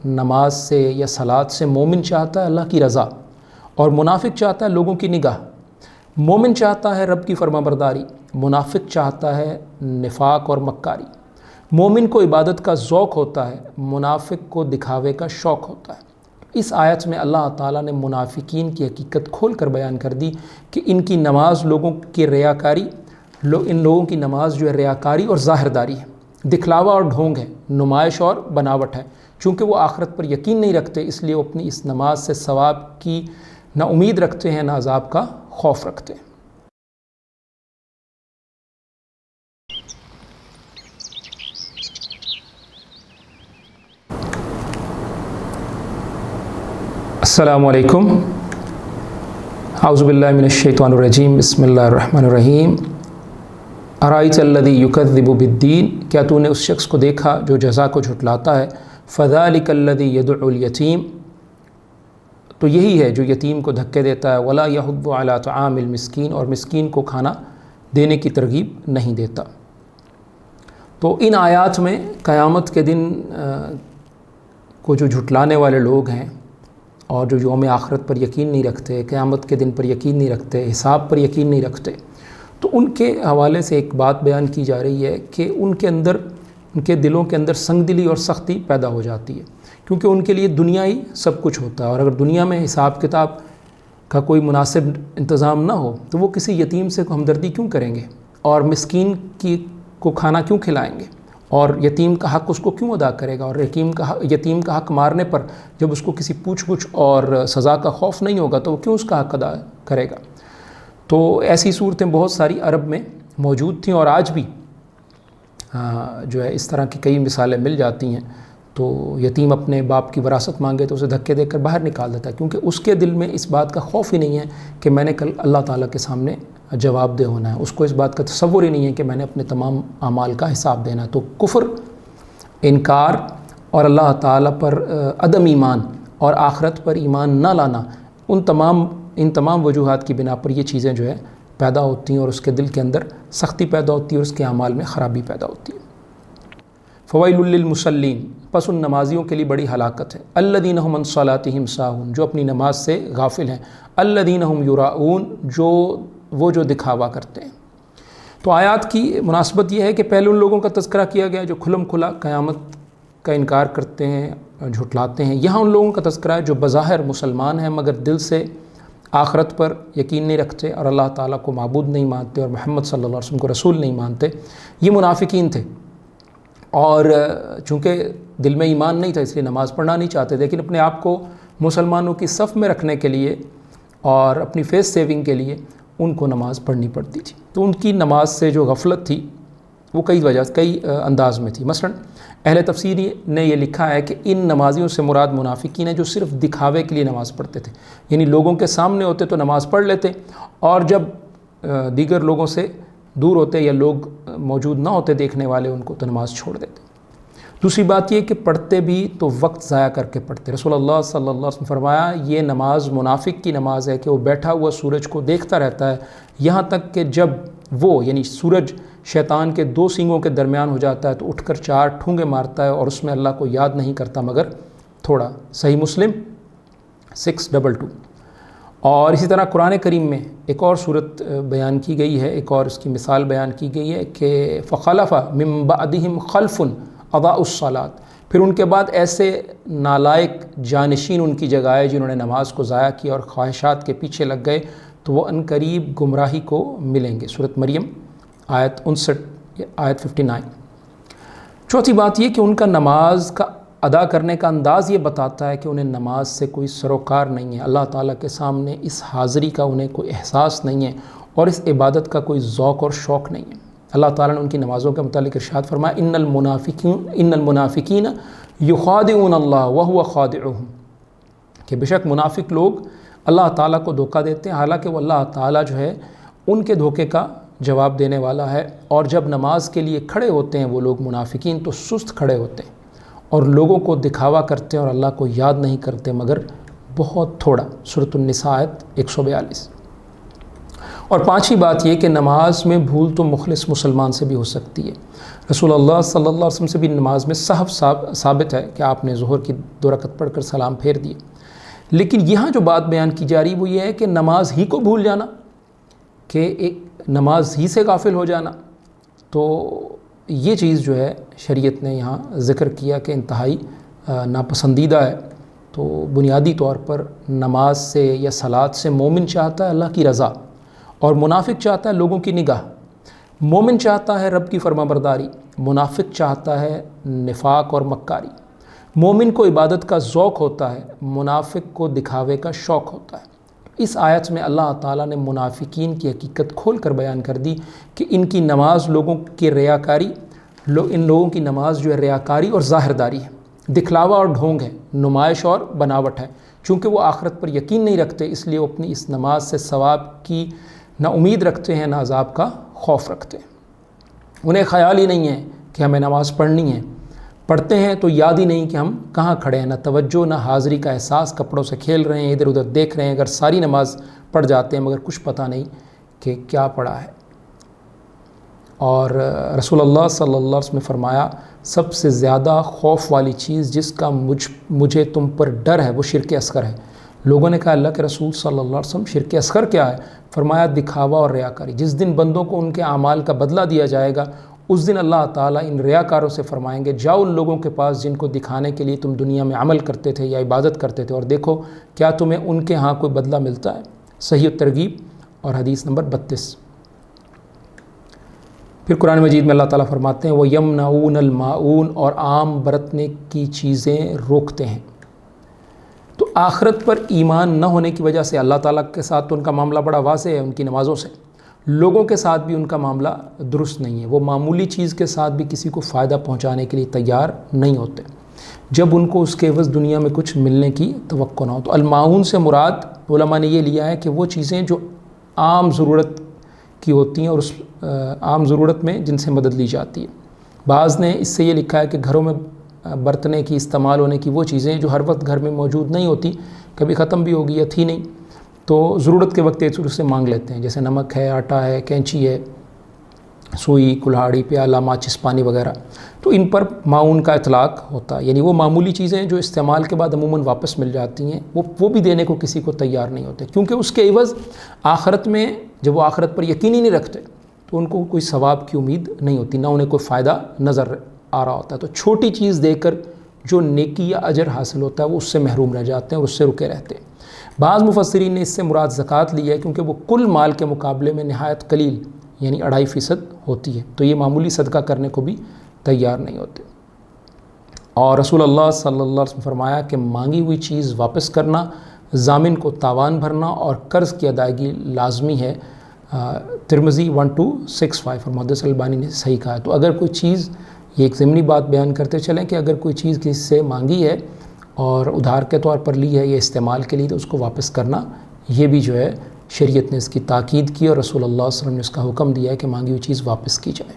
نماز سے یا صلات سے مومن چاہتا ہے اللہ کی رضا، اور منافق چاہتا ہے لوگوں کی نگاہ۔ مومن چاہتا ہے رب کی فرمانبرداری، منافق چاہتا ہے نفاق اور مکاری۔ مومن کو عبادت کا ذوق ہوتا ہے، منافق کو دکھاوے کا شوق ہوتا ہے۔ اس آیت میں اللہ تعالیٰ نے منافقین کی حقیقت کھول کر بیان کر دی کہ ان کی نماز لوگوں کی ریاکاری، ان لوگوں کی نماز جو ہے ریاکاری اور ظاہرداری ہے، دکھلاوا اور ڈھونگ ہے، نمائش اور بناوٹ ہے۔ چونکہ وہ آخرت پر یقین نہیں رکھتے، اس لیے وہ اپنی اس نماز سے ثواب کی نہ امید رکھتے ہیں نہ عذاب کا خوف رکھتے ہیں۔ السلام علیکم، اعوذ باللہ من الشیطان الرجیم، بسم اللہ الرحمن الرحیم۔ ارائیت الذی یکذب بالدین، کیا تو نے اس شخص کو دیکھا جو جزا کو جھٹلاتا ہے؟ فذلک الذی یدعو الیتیم، تو یہی ہے جو یتیم کو دھکے دیتا ہے۔ ولا یحض علی طعام المسکین، اور مسکین کو کھانا دینے کی ترغیب نہیں دیتا۔ تو ان آیات میں قیامت کے دن کو جو جھٹلانے والے لوگ ہیں اور جو یوم آخرت پر یقین نہیں رکھتے، قیامت کے دن پر یقین نہیں رکھتے، حساب پر یقین نہیں رکھتے، تو ان کے حوالے سے ایک بات بیان کی جا رہی ہے کہ ان کے دلوں کے اندر سنگ دلی اور سختی پیدا ہو جاتی ہے، کیونکہ ان کے لیے دنیا ہی سب کچھ ہوتا ہے، اور اگر دنیا میں حساب کتاب کا کوئی مناسب انتظام نہ ہو تو وہ کسی یتیم سے ہمدردی کیوں کریں گے، اور مسکین کو کھانا کیوں کھلائیں گے، اور یتیم کا حق اس کو کیوں ادا کرے گا، اور یتیم کا حق مارنے پر جب اس کو کسی پوچھ گچھ اور سزا کا خوف نہیں ہوگا تو وہ کیوں اس کا حق ادا کرے گا۔ تو ایسی صورتیں بہت ساری عرب میں موجود تھیں، اور آج بھی جو ہے اس طرح کی کئی مثالیں مل جاتی ہیں۔ تو یتیم اپنے باپ کی وراثت مانگے تو اسے دھکے دے کر باہر نکال دیتا ہے، کیونکہ اس کے دل میں اس بات کا خوف ہی نہیں ہے کہ میں نے کل اللہ تعالیٰ کے سامنے جواب دہ ہونا ہے، اس کو اس بات کا تصور ہی نہیں ہے کہ میں نے اپنے تمام اعمال کا حساب دینا ہے۔ تو کفر، انکار اور اللہ تعالیٰ پر عدم ایمان اور آخرت پر ایمان نہ لانا، ان تمام وجوہات کی بنا پر یہ چیزیں جو ہے پیدا ہوتی ہیں، اور اس کے دل کے اندر سختی پیدا ہوتی ہے اور اس کے اعمال میں خرابی پیدا ہوتی ہے۔ فویل للمصلین، پس ان نمازیوں کے لیے بڑی ہلاکت ہے۔ الذین هم عن صلاتهم ساہون، جو اپنی نماز سے غافل ہیں۔ الذین هم یراؤون، وہ جو دکھاوا کرتے ہیں۔ تو آیات کی مناسبت یہ ہے کہ پہلے ان لوگوں کا تذکرہ کیا گیا جو کھلم کھلا قیامت کا انکار کرتے ہیں، جھٹلاتے ہیں۔ یہاں ان لوگوں کا تذکرہ ہے جو بظاہر مسلمان ہیں مگر دل سے آخرت پر یقین نہیں رکھتے اور اللہ تعالیٰ کو معبود نہیں مانتے اور محمد صلی اللہ علیہ وسلم کو رسول نہیں مانتے۔ یہ منافقین تھے، اور چونکہ دل میں ایمان نہیں تھا اس لیے نماز پڑھنا نہیں چاہتے، لیکن اپنے آپ کو مسلمانوں کی صف میں رکھنے کے لیے اور اپنی فیس سیونگ کے لیے ان کو نماز پڑھنی پڑتی تھی۔ تو ان کی نماز سے جو غفلت تھی وہ کئی انداز میں تھی۔ مثلا اہل تفسیر نے یہ لکھا ہے کہ ان نمازیوں سے مراد منافقین ہیں جو صرف دکھاوے کے لیے نماز پڑھتے تھے، یعنی لوگوں کے سامنے ہوتے تو نماز پڑھ لیتے، اور جب دیگر لوگوں سے دور ہوتے یا لوگ موجود نہ ہوتے دیکھنے والے ان کو، تو نماز چھوڑ دیتے۔ دوسری بات یہ کہ پڑھتے بھی تو وقت ضائع کر کے پڑھتے۔ رسول اللہ صلی اللہ علیہ وسلم نے فرمایا یہ نماز منافق کی نماز ہے کہ وہ بیٹھا ہوا سورج کو دیکھتا رہتا ہے یہاں تک کہ جب وہ یعنی سورج شیطان کے دو سینگوں کے درمیان ہو جاتا ہے تو اٹھ کر 4 ٹھونگے مارتا ہے اور اس میں اللہ کو یاد نہیں کرتا مگر تھوڑا۔ صحیح مسلم 622۔ اور اسی طرح قرآن کریم میں ایک اور صورت بیان کی گئی ہے، ایک اور اس کی مثال بیان کی گئی ہے کہ فخلف من بعدہم خلف اضاعوا الصلاۃ، پھر ان کے بعد ایسے نالائق جانشین ان کی جگہ آئے جنہوں نے نماز کو ضائع کیا اور خواہشات کے پیچھے لگ گئے تو وہ عنقریب گمراہی کو ملیں گے۔ سورۃ مریم آیت 59 آیت 59۔ چوتھی بات یہ کہ ان کا نماز کا ادا کرنے کا انداز یہ بتاتا ہے کہ انہیں نماز سے کوئی سروکار نہیں ہے، اللہ تعالیٰ کے سامنے اس حاضری کا انہیں کوئی احساس نہیں ہے اور اس عبادت کا کوئی ذوق اور شوق نہیں ہے۔ اللہ تعالیٰ نے ان کی نمازوں کے متعلق ارشاد فرمایا ان المنافقین یخادعون اللہ وہو خادعہم، کہ بے شک منافق لوگ اللہ تعالیٰ کو دھوکہ دیتے ہیں حالانکہ وہ اللہ تعالیٰ جو ہے ان کے دھوکے کا جواب دینے والا ہے۔ اور جب نماز کے لیے کھڑے ہوتے ہیں وہ لوگ منافقین تو سست کھڑے ہوتے ہیں اور لوگوں کو دکھاوا کرتے ہیں اور اللہ کو یاد نہیں کرتے مگر بہت تھوڑا۔ سورۃ النساء آیت 142۔ اور پانچویں بات یہ کہ نماز میں بھول تو مخلص مسلمان سے بھی ہو سکتی ہے۔ رسول اللہ صلی اللہ علیہ وسلم سے بھی نماز میں سہو ثابت ہے کہ آپ نے ظہر کی 2 رکعت پڑھ کر سلام پھیر دیے. لیکن یہاں جو بات بیان کی جا رہی وہ یہ ہے کہ نماز ہی کو بھول جانا، کہ ایک نماز ہی سے غافل ہو جانا، تو یہ چیز جو ہے شریعت نے یہاں ذکر کیا کہ انتہائی ناپسندیدہ ہے. تو بنیادی طور پر نماز سے یا صلاۃ سے مومن چاہتا ہے اللہ کی رضا، اور منافق چاہتا ہے لوگوں کی نگاہ. مومن چاہتا ہے رب کی فرما برداری، منافق چاہتا ہے نفاق اور مکاری. مومن کو عبادت کا ذوق ہوتا ہے، منافق کو دکھاوے کا شوق ہوتا ہے. اس آیت میں اللہ تعالیٰ نے منافقین کی حقیقت کھول کر بیان کر دی کہ ان کی نماز لوگوں کی ریاکاری، ان لوگوں کی نماز جو ہے ریاکاری اور ظاہرداری ہے، دکھلاوا اور ڈھونگ ہے، نمائش اور بناوٹ ہے. چونکہ وہ آخرت پر یقین نہیں رکھتے، اس لیے وہ اپنی اس نماز سے ثواب کی نہ امید رکھتے ہیں نہ عذاب کا خوف رکھتے ہیں. انہیں خیال ہی نہیں ہے کہ ہمیں نماز پڑھنی ہے، پڑھتے ہیں تو یاد ہی نہیں کہ ہم کہاں کھڑے ہیں، نہ توجہ نہ حاضری کا احساس، کپڑوں سے کھیل رہے ہیں، ادھر ادھر دیکھ رہے ہیں. اگر ساری نماز پڑھ جاتے ہیں مگر کچھ پتہ نہیں کہ کیا پڑھا ہے. اور رسول اللہ صلی اللہ علیہ وسلم نے فرمایا سب سے زیادہ خوف والی چیز جس کا مجھے تم پر ڈر ہے وہ شرک اصغر ہے. لوگوں نے کہا اللہ کے رسول صلی اللہ علیہ وسلم شرک اصغر کیا ہے؟ فرمایا دکھاوا اور ریاکاری. جس دن بندوں کو ان کے اعمال کا بدلہ دیا جائے گا اس دن اللہ تعالیٰ ان ریاکاروں سے فرمائیں گے جاؤ ان لوگوں کے پاس جن کو دکھانے کے لیے تم دنیا میں عمل کرتے تھے یا عبادت کرتے تھے، اور دیکھو کیا تمہیں ان کے ہاں کوئی بدلہ ملتا ہے. صحیح الترغیب اور حدیث نمبر 32. پھر قرآن مجید میں اللہ تعالیٰ فرماتے ہیں وَيَمْنَعُونَ الْمَاعُونَ، اور عام برتنے کی چیزیں روکتے ہیں. تو آخرت پر ایمان نہ ہونے کی وجہ سے اللہ تعالیٰ کے ساتھ تو ان کا معاملہ بڑا واضح ہے ان کی نمازوں سے، لوگوں کے ساتھ بھی ان کا معاملہ درست نہیں ہے. وہ معمولی چیز کے ساتھ بھی کسی کو فائدہ پہنچانے کے لیے تیار نہیں ہوتے جب ان کو اس کے عوض دنیا میں کچھ ملنے کی توقع نہ ہو. تو الماعون سے مراد علماء نے یہ لیا ہے کہ وہ چیزیں جو عام ضرورت کی ہوتی ہیں اور اس عام ضرورت میں جن سے مدد لی جاتی ہے. بعض نے اس سے یہ لکھا ہے کہ گھروں میں برتنے کی استعمال ہونے کی وہ چیزیں جو ہر وقت گھر میں موجود نہیں ہوتی، کبھی ختم بھی ہوگی یا تھی نہیں، تو ضرورت کے وقت ایک دوسرے سے مانگ لیتے ہیں، جیسے نمک ہے، آٹا ہے، کینچی ہے، سوئی، کلہاڑی، پیالہ، ماچس، پانی وغیرہ. تو ان پر معاون کا اطلاق ہوتا ہے، یعنی وہ معمولی چیزیں جو استعمال کے بعد عموماً واپس مل جاتی ہیں وہ بھی دینے کو کسی کو تیار نہیں ہوتے، کیونکہ اس کے عوض آخرت میں جب وہ آخرت پر یقین ہی نہیں رکھتے تو ان کو کوئی ثواب کی امید نہیں ہوتی، نہ انہیں کوئی فائدہ نظر آ رہا ہوتا ہے. تو چھوٹی چیز دے کر جو نیکی یا اجر حاصل ہوتا ہے وہ اس سے محروم رہ جاتے ہیں اور اس سے رکے رہتے ہیں. بعض مفسرین نے اس سے مراد زکوٰۃ لی ہے کیونکہ وہ کل مال کے مقابلے میں نہایت قلیل یعنی 2.5% ہوتی ہے، تو یہ معمولی صدقہ کرنے کو بھی تیار نہیں ہوتے. اور رسول اللہ صلی اللہ علیہ وسلم فرمایا کہ مانگی ہوئی چیز واپس کرنا، ضامن کو تاوان بھرنا اور قرض کی ادائیگی لازمی ہے. ترمذی 1265 اور محدث البانی نے صحیح کہا ہے. تو اگر کوئی چیز، یہ ایک ضمنی بات بیان کرتے چلیں کہ اگر کوئی چیز کسی سے مانگی ہے اور ادھار کے طور پر لی ہے یا استعمال کے لیے، تو اس کو واپس کرنا، یہ بھی جو ہے شریعت نے اس کی تاکید کی اور رسول اللہ صلی اللہ علیہ وسلم نے اس کا حکم دیا ہے کہ مانگی ہوئی چیز واپس کی جائے.